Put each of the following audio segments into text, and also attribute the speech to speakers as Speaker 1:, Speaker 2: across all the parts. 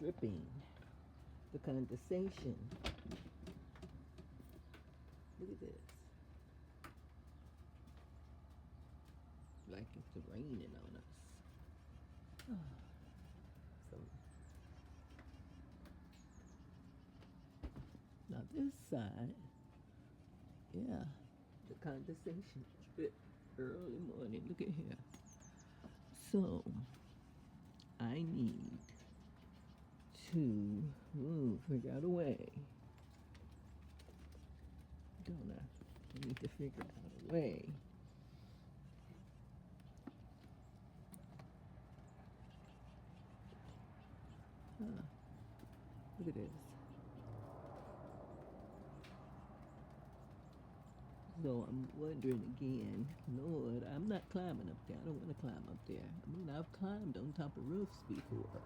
Speaker 1: dripping. The condensation. Look at this. Like it's raining on us. So now this side, yeah, the condensation drip early morning. Look at here. So I need to figure out a way. Don't I? I need to figure out a way. Look at this. So I'm wondering again, Lord, I'm not climbing up there. I don't want to climb up there. I mean, I've climbed on top of roofs before,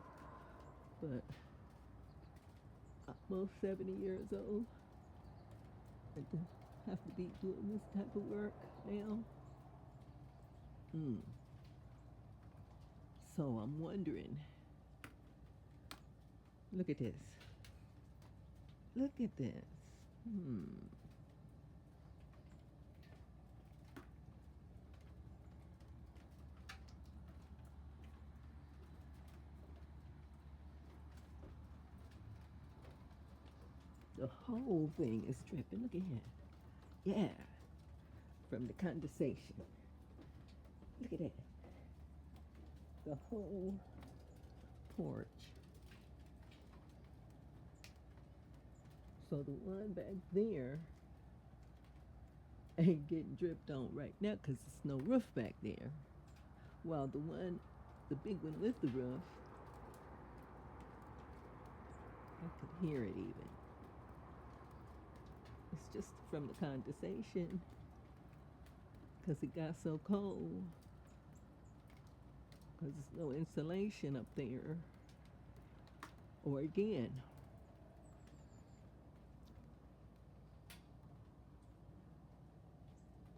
Speaker 1: but almost 70 years old, and to have to be doing this type of work now. So I'm wondering, look at this. Look at this. The whole thing is dripping. Look at here. Yeah. From the condensation. Look at that. The whole porch. So the one back there ain't getting dripped on right now because there's no roof back there. While the one, the big one with the roof, I could hear it even. It's just from the condensation because it got so cold. Because there's no insulation up there. Or again.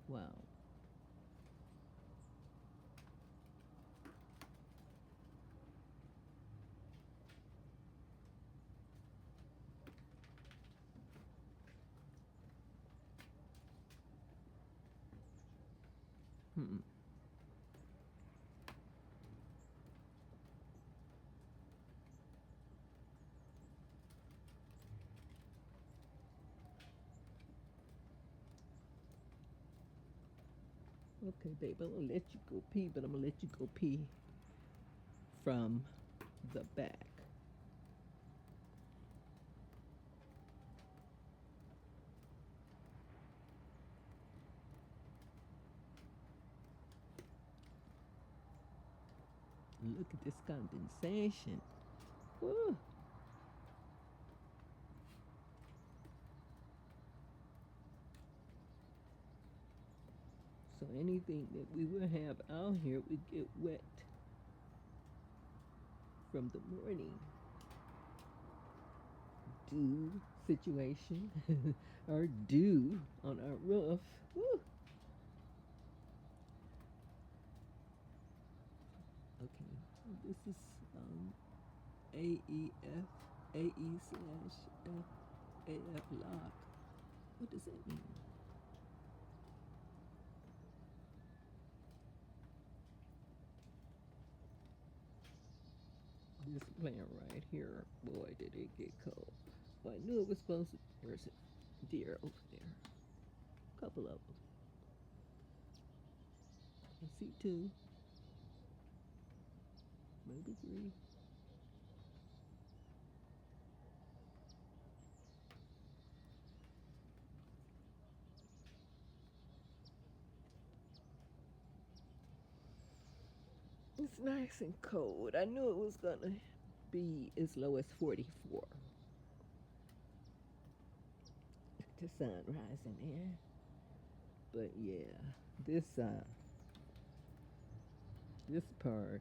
Speaker 1: Wow. Okay, babe, I'm gonna let you go pee, but I'm gonna let you go pee from the back. Look at this condensation. Woo. So anything that we will have out here would get wet from the morning dew situation or dew on our roof. Woo. Okay, this is AEF, AE/AF lock. What does that mean? This plant right here, boy, did it get cold. Well, I knew it was supposed to. There's a deer over there. A couple of them. I see two, maybe three. It's nice and cold. I knew it was gonna be as low as 44. The sun rising there. But yeah, this part,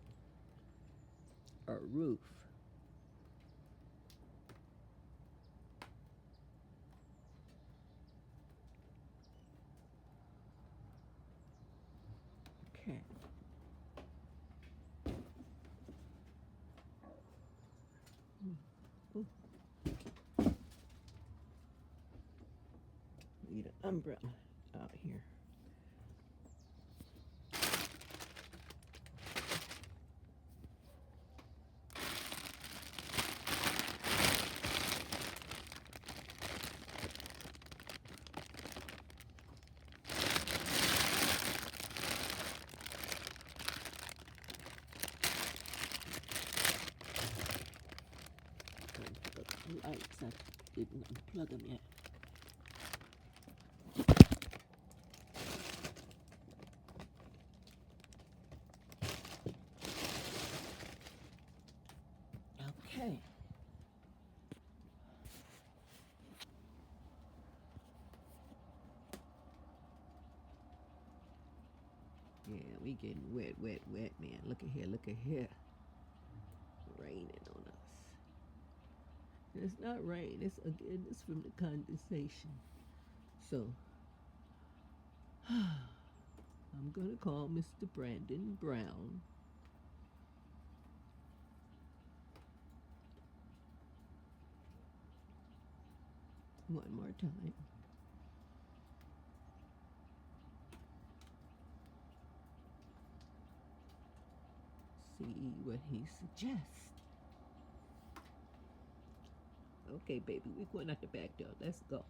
Speaker 1: our roof, okay. Need an umbrella out here. Lights, I didn't unplug them yet. Okay. Yeah, we getting wet, man. Look at here, raining on us. It's not rain, it's from the condensation. So, I'm gonna call Mr. Brandon Brown. One more time. See what he suggests. Okay, baby, we're going out the back door. Let's go.